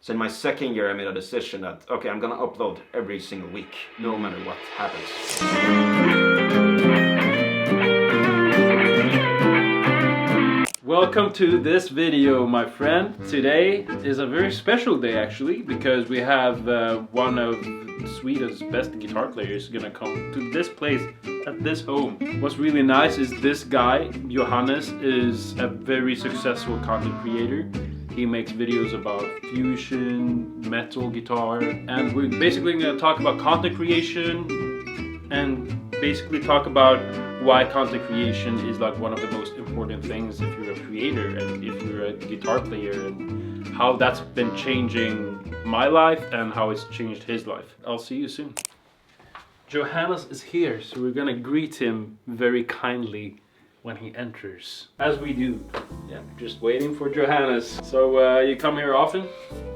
So in my second year I made a decision that, okay, I'm gonna upload every single week, no matter what happens. Welcome to this video, my friend. Today is a very special day actually, because we have one of Sweden's best guitar players gonna come to this place at this home. What's really nice is this guy, Johannes, is a very successful content creator. He makes videos about fusion, metal guitar, and we're basically gonna talk about content creation and basically talk about why content creation is like one of the most important things if you're a creator and if you're a guitar player, and how that's been changing my life and how it's changed his life. I'll see you soon. Johannes is here, so we're gonna greet him very kindly when he enters, as we do. Yeah, just waiting for Johannes. So you come here often,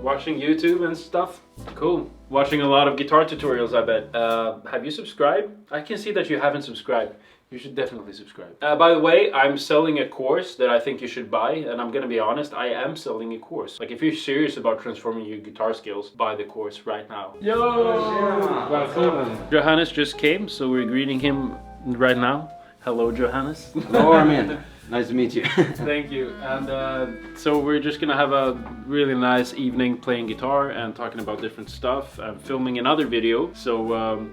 watching YouTube and stuff? Cool. Watching a lot of guitar tutorials, I bet. Have you subscribed? I can see that you haven't subscribed. You should definitely subscribe. By the way, I'm selling a course that I think you should buy, and I'm gonna be honest, I am selling a course. Like, if you're serious about transforming your guitar skills, buy the course right now. Yo! Welcome. Johannes just came, so we're greeting him right now. Hello, Johannes. Hello, Armin. Nice to meet you. Thank you. And so we're just gonna have a really nice evening playing guitar and talking about different stuff and filming another video. So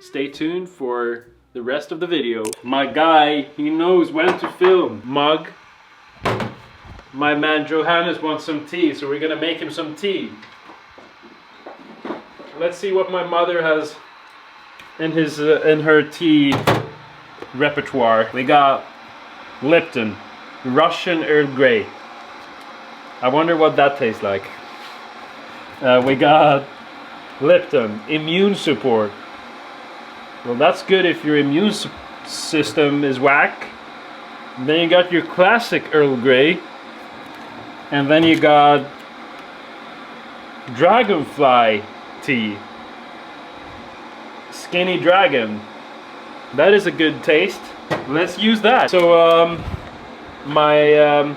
stay tuned for the rest of the video. My guy, he knows when to film. Mug. My man Johannes wants some tea, so we're gonna make him some tea. Let's see what my mother has in her tea repertoire. We got Lipton, Russian Earl Grey. I wonder what that tastes like. We got Lipton, immune support. Well, that's good if your immune system is whack. Then you got your classic Earl Grey. And then you got Dragonfly tea. Skinny Dragon. That is a good taste. Let's use that. So my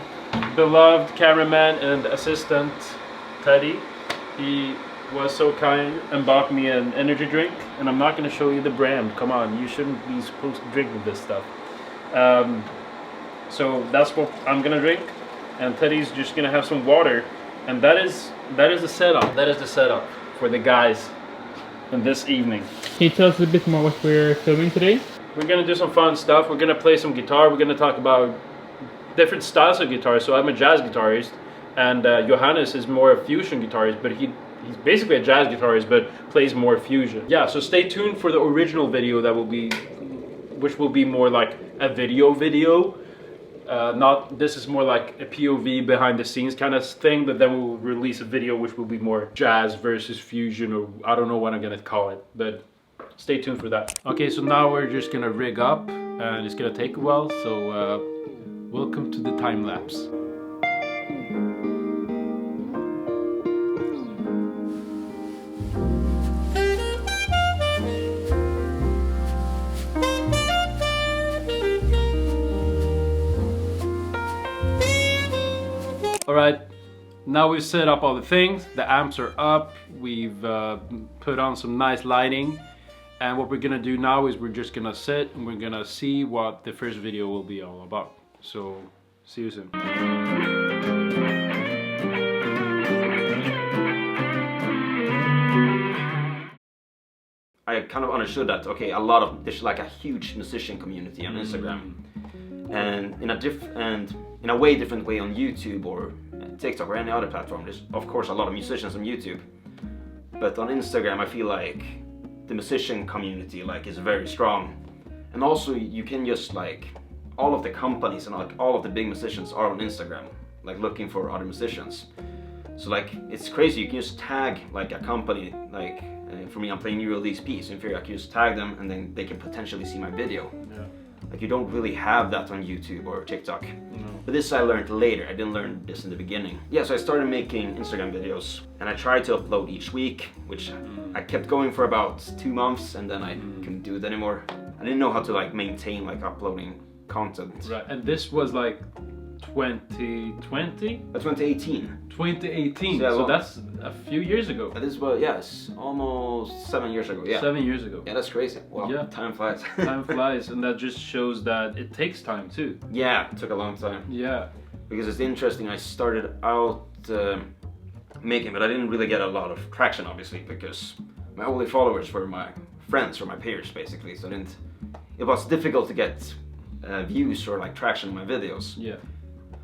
beloved cameraman and assistant Teddy, he was so kind and bought me an energy drink, and I'm not going to show you the brand. Come on, you shouldn't be supposed to drink with this stuff. So that's what I'm going to drink, and Teddy's just going to have some water, and that is the setup. That is the setup for the guys in this evening. Can you tell us a bit more what we're filming today? We're gonna do some fun stuff. We're gonna play some guitar. We're gonna talk about different styles of guitar. So I'm a jazz guitarist, and Johannes is more a fusion guitarist, but he's basically a jazz guitarist, but plays more fusion. Yeah, so stay tuned for the original video which will be more like a video. This is more like a POV behind the scenes kind of thing, but then we'll release a video which will be more jazz versus fusion, or I don't know what I'm gonna call it, but stay tuned for that. Okay, so now we're just gonna rig up, and it's gonna take a while, so welcome to the time lapse. Alright, now we've set up all the things, the amps are up, we've put on some nice lighting, and what we're gonna do now is we're just gonna sit and we're gonna see what the first video will be all about. So, see you soon. I kind of understood that, okay, there's like a huge musician community on Instagram, and in a way different way on YouTube or TikTok or any other platform. There's of course a lot of musicians on YouTube, but on Instagram I feel like the musician community like is very strong, and also you can just like all of the companies and like all of the big musicians are on Instagram like looking for other musicians. So like it's crazy, you can just tag like a company, like for me I'm playing new release piece, in theory I can just tag them and then they can potentially see my video. Yeah. Like you don't really have that on YouTube or TikTok. No. But this I learned later, I didn't learn this in the beginning. Yeah, so I started making Instagram videos and I tried to upload each week, which I kept going for about 2 months, and then I couldn't do it anymore. I didn't know how to like maintain like uploading content. Right, and this was like 2020? 2018. 2018. Yeah, So well- that's a few years ago. That is yes, almost 7 years ago. Yeah. 7 years ago. Yeah, that's crazy. Wow, Yeah. time flies. Time flies, and that just shows that it takes time too. Yeah, it took a long time. Yeah. Because it's interesting, I started out making, but I didn't really get a lot of traction, obviously, because my only followers were my friends or my peers, basically. So it was difficult to get views or like traction on my videos. Yeah.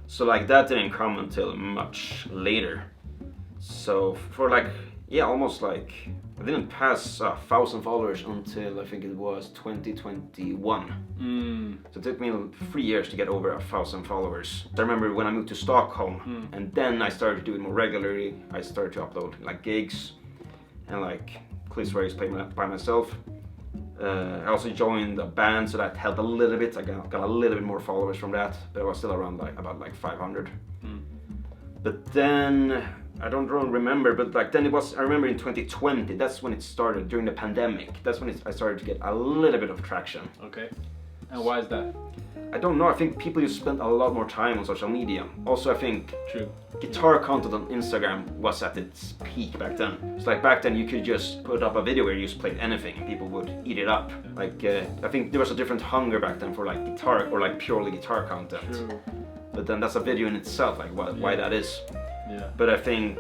So like that didn't come until much later. So for like, almost like, I didn't pass 1,000 followers until I think it was 2021. So it took me 3 years to get over 1,000 followers. I remember when I moved to Stockholm, and then I started doing it more regularly. I started to upload like gigs and like clips where I used to play by myself. I also joined a band, so that helped a little bit. I got a little bit more followers from that, but I was still around about 500. But then I don't really remember, but like then I remember in 2020, that's when it started, during the pandemic. That's when I started to get a little bit of traction. Okay. And why is that? I don't know, I think people just spent a lot more time on social media. Also, I think True. guitar content on Instagram was at its peak back then. It's like back then you could just put up a video where you just played anything and people would eat it up. Like I think there was a different hunger back then for like guitar or like purely guitar content. True. But then that's a video in itself, like why that is. Yeah. But I think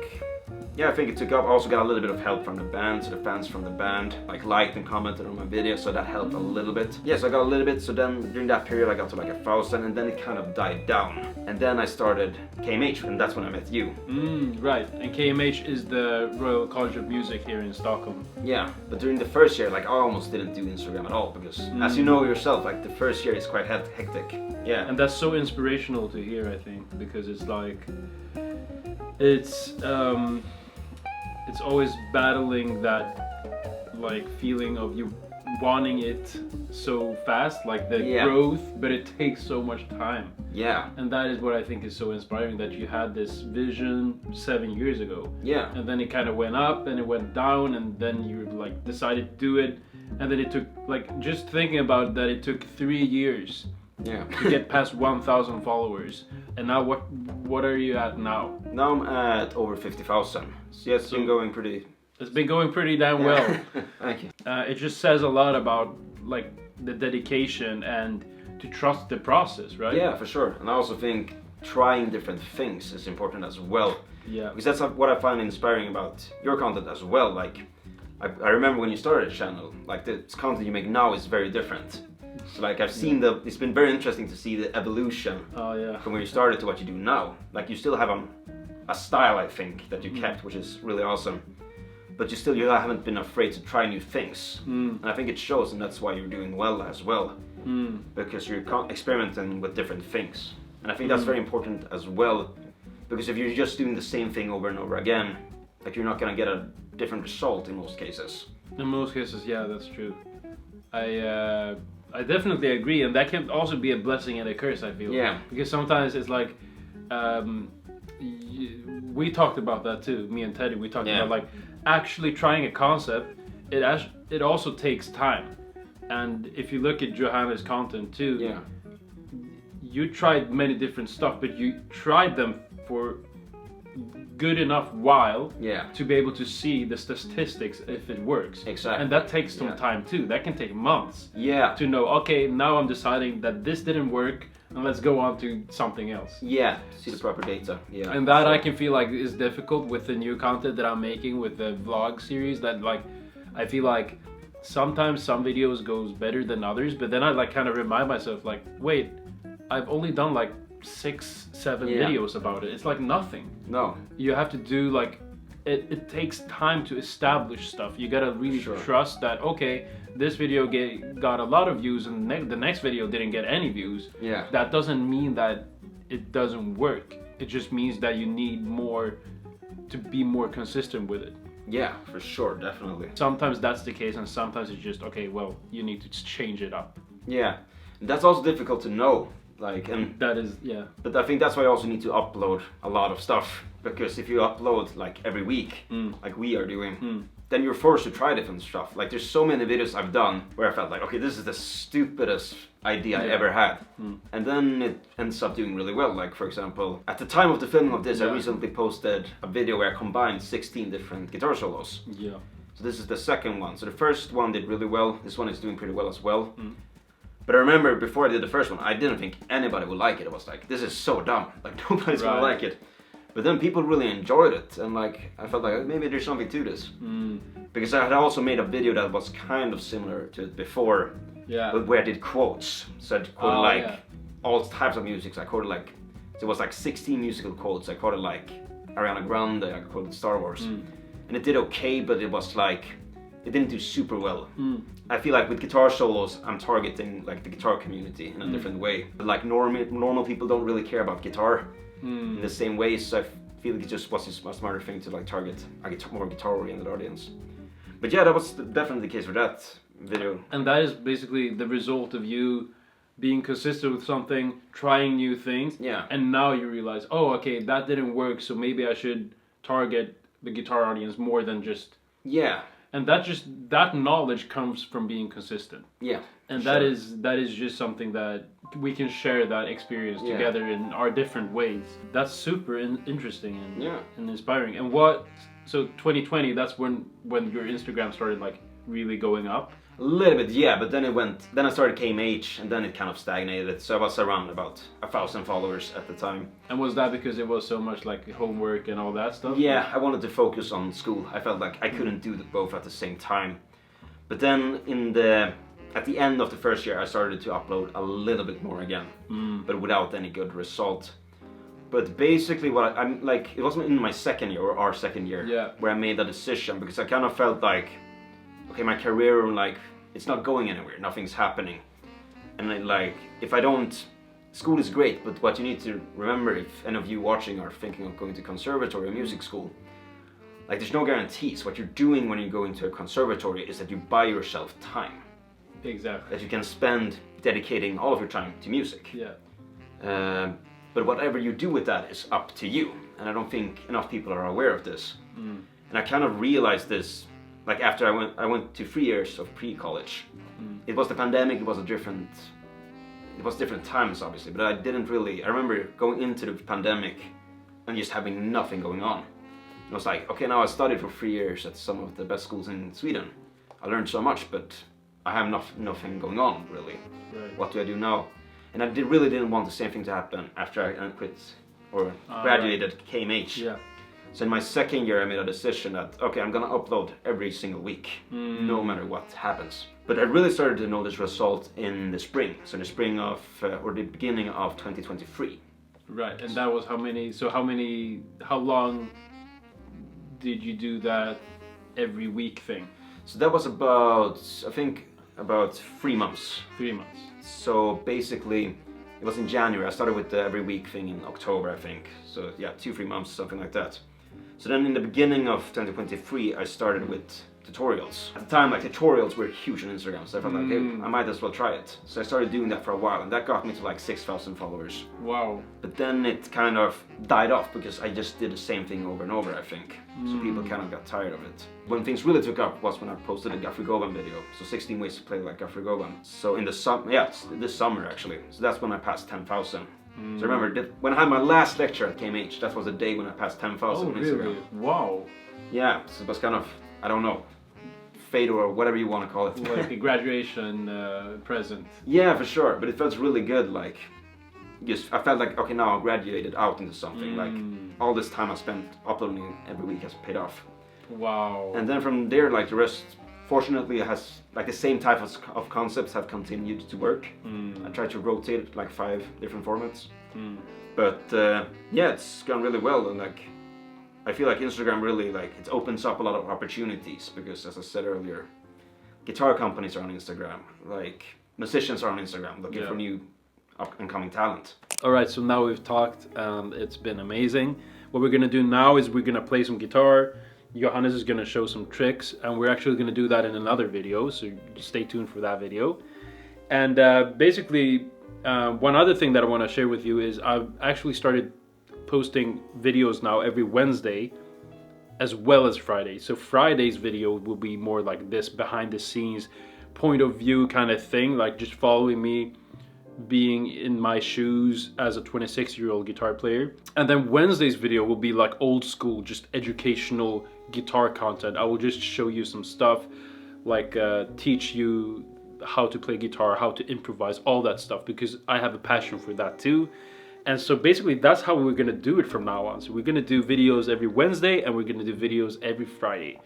it took up. I also got a little bit of help from the band, so the fans from the band like liked and commented on my video, so that helped a little bit. Yes, I got a little bit. So then during that period, I got to like 1,000, and then it kind of died down. And then I started KMH, and that's when I met you. Right. And KMH is the Royal College of Music here in Stockholm. Yeah, but during the first year, like I almost didn't do Instagram at all because, as you know yourself, like the first year is quite hectic. Yeah. And that's so inspirational to hear, I think, because it's like it's always battling that like feeling of you wanting it so fast, like the growth, but it takes so much time. Yeah. And that is what I think is so inspiring, that you had this vision 7 years ago. Yeah. And then it kind of went up and it went down, and then you like decided to do it, and then it took like, just thinking about that, it took 3 years. Yeah. To get past 1,000 followers. And now what are you at now? Now I'm at over 50,000. So yeah, it's been going pretty. It's been going pretty damn well. Thank you. It just says a lot about like the dedication and to trust the process, right? Yeah, for sure. And I also think trying different things is important as well. Yeah. Because that's what I find inspiring about your content as well. Like, I remember when you started a channel, like the content you make now is very different. So like I've seen it's been very interesting to see the evolution from where you started to what you do now. Like you still have a style, I think, that you kept, which is really awesome. But you haven't been afraid to try new things. And I think it shows, and that's why you're doing well as well. Because you're experimenting with different things. And I think that's very important as well. Because if you're just doing the same thing over and over again, like you're not gonna get a different result in most cases. In most cases, yeah, that's true. I definitely agree, and that can also be a blessing and a curse, I feel. Yeah. Because sometimes it's like, we talked about that too, me and Teddy, we talked about like actually trying a concept, it also takes time. And if you look at Johannes' content too, you tried many different stuff, but you tried them for good enough while to be able to see the statistics if it works. Exactly. And that takes some time too. That can take months. Yeah. To know, okay, now I'm deciding that this didn't work, and let's go on to something else. Yeah, to see the proper data. Yeah. And that I can feel like is difficult with the new content that I'm making with the vlog series, that like I feel like sometimes some videos goes better than others, but then I like kind of remind myself like, wait, I've only done like 6-7 videos about it. It's like nothing. No. You have to do like it takes time to establish stuff. You gotta really trust that, okay, this video got a lot of views and the next video didn't get any views. Yeah. That doesn't mean that it doesn't work. It just means that you need more to be more consistent with it. Yeah, for sure, definitely. Sometimes that's the case, and sometimes it's just, okay, well, you need to change it up. Yeah, and that's also difficult to know. Like, and that is, but I think that's why you also need to upload a lot of stuff, because if you upload like every week, like we are doing, then you're forced to try different stuff. Like there's so many videos I've done where I felt like, okay, this is the stupidest idea I ever had. And then it ends up doing really well. Like for example, at the time of the filming of this, I recently posted a video where I combined 16 different guitar solos. Yeah. So this is the second one. So the first one did really well. This one is doing pretty well as well. But I remember before I did the first one, I didn't think anybody would like it. I was like, this is so dumb. Like nobody's gonna like it. But then people really enjoyed it, and like I felt like maybe there's something to this. Because I had also made a video that was kind of similar to it before, but where I did quotes. So I quoted all types of music. I quoted like, so it was like 16 musical quotes. I quoted like Ariana Grande, I quoted Star Wars. And it did okay, but it was like, it didn't do super well. I feel like with guitar solos, I'm targeting like the guitar community in a different way. But like normal people don't really care about guitar in the same way, so I feel like it just was a smarter thing to like target a more guitar-oriented audience. But yeah, that was definitely the case for that video. And that is basically the result of you being consistent with something, trying new things, and now you realize, oh, okay, that didn't work, so maybe I should target the guitar audience more than just... And that knowledge comes from being consistent. And that is just something that we can share that experience together in our different ways. That's super interesting and inspiring. And so 2020, that's when your Instagram started like really going up? A little bit, yeah, but then I started KMH and then it kind of stagnated. So I was around about 1,000 followers at the time. And was that because it was so much like homework and all that stuff? Yeah, I wanted to focus on school. I felt like I couldn't do both at the same time. But then at the end of the first year, I started to upload a little bit more again, but without any good result. But basically, I'm like, it wasn't in my second year or our second year where I made that decision, because I kind of felt like, okay, my career, like, it's not going anywhere, nothing's happening. And then, like, if I don't, school is great, but what you need to remember, if any of you watching are thinking of going to conservatory or music school, like, there's no guarantees. What you're doing when you go into a conservatory is that you buy yourself time. Exactly. That you can spend dedicating all of your time to music. But whatever you do with that is up to you. And I don't think enough people are aware of this. And I kind of realized this, like after I went to 3 years of pre-college. It was the pandemic, it was different times obviously, but I remember going into the pandemic and just having nothing going on. And I was like, okay, now I studied for 3 years at some of the best schools in Sweden. I learned so much, but I have nothing going on really. What do I do now? And I really didn't want the same thing to happen after I quit or graduated KMH. So in my second year, I made a decision that, okay, I'm gonna upload every single week, no matter what happens. But I really started to notice result in the spring. So the spring of, or the beginning of 2023. Right, and that was how long did you do that every week thing? So that was about 3 months. 3 months. So basically, it was in January. I started with the every week thing in October, I think. So yeah, 2-3 months, something like that. So then in the beginning of 2023, I started with tutorials. At the time, like tutorials were huge on Instagram, so I felt like, hey, I might as well try it. So I started doing that for a while, and that got me to like 6,000 followers. Wow. But then it kind of died off because I just did the same thing over and over, I think. So people kind of got tired of it. When things really took up was when I posted a Guthrie Govan video. So 16 ways to play like Guthrie Govan. So in this summer actually. So that's when I passed 10,000. So remember, when I had my last lecture at KMH, that was the day when I passed 10,000 on Instagram. Really? Wow. Yeah, so it was kind of, I don't know, fate or whatever you want to call it. Like a graduation present. Yeah, for sure. But it felt really good. Like, I felt like, okay, now I graduated out into something. Like, all this time I spent uploading every week has paid off. Wow. And then from there, like the rest, fortunately, has like the same type of concepts have continued to work. I tried to rotate like 5 different formats. But yeah, it's gone really well, and like I feel like Instagram really like it opens up a lot of opportunities because, as I said earlier, guitar companies are on Instagram, like musicians are on Instagram looking for new up and coming talent. All right, so now we've talked and it's been amazing. What we're gonna do now is we're gonna play some guitar. Johannes is gonna show some tricks, and we're actually gonna do that in another video, so stay tuned for that video. And basically, one other thing that I want to share with you is I've actually started posting videos now every Wednesday as well as Friday. So Friday's video will be more like this behind the scenes point of view kind of thing, like just following me being in my shoes as a 26-year-old guitar player. And then Wednesday's video will be like old school, just educational guitar content. I will just show you some stuff, like teach you how to play guitar, how to improvise, all that stuff, because I have a passion for that too. And so basically that's how we're gonna do it from now on. So we're gonna do videos every Wednesday and we're gonna do videos every Friday.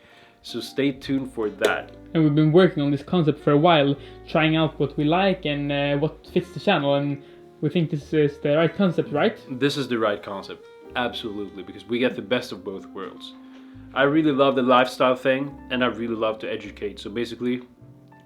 So stay tuned for that. And we've been working on this concept for a while, trying out what we like and what fits the channel, and we think this is the right concept, right? This is the right concept, absolutely, because we get the best of both worlds. I really love the lifestyle thing, and I really love to educate. So basically,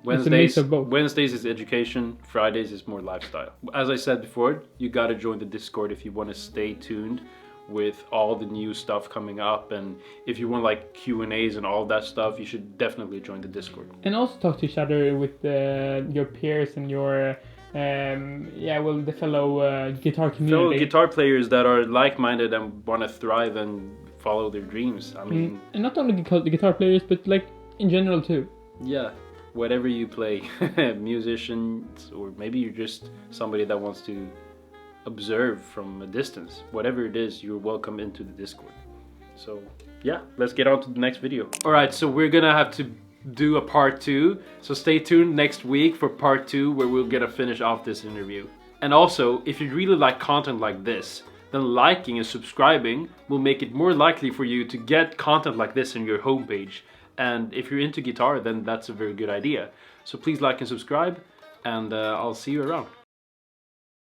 Wednesdays is education, Fridays is more lifestyle. As I said before, you gotta join the Discord if you want to stay tuned with all the new stuff coming up, and if you want like Q&As and all that stuff, you should definitely join the Discord. And also talk to each other with your peers and your the fellow guitar community. Fellow guitar players that are like-minded and want to thrive and follow their dreams. I mean, and not only the guitar players, but like in general too. Yeah, whatever you play, musicians, or maybe you're just somebody that wants to observe from a distance. Whatever it is, you're welcome into the Discord. So yeah, let's get on to the next video. All right, so we're gonna have to do a part 2. So stay tuned next week for part 2, where we're gonna finish off this interview. And also, if you really like content like this, then liking and subscribing will make it more likely for you to get content like this on your homepage. And if you're into guitar, then that's a very good idea. So please like and subscribe, and I'll see you around.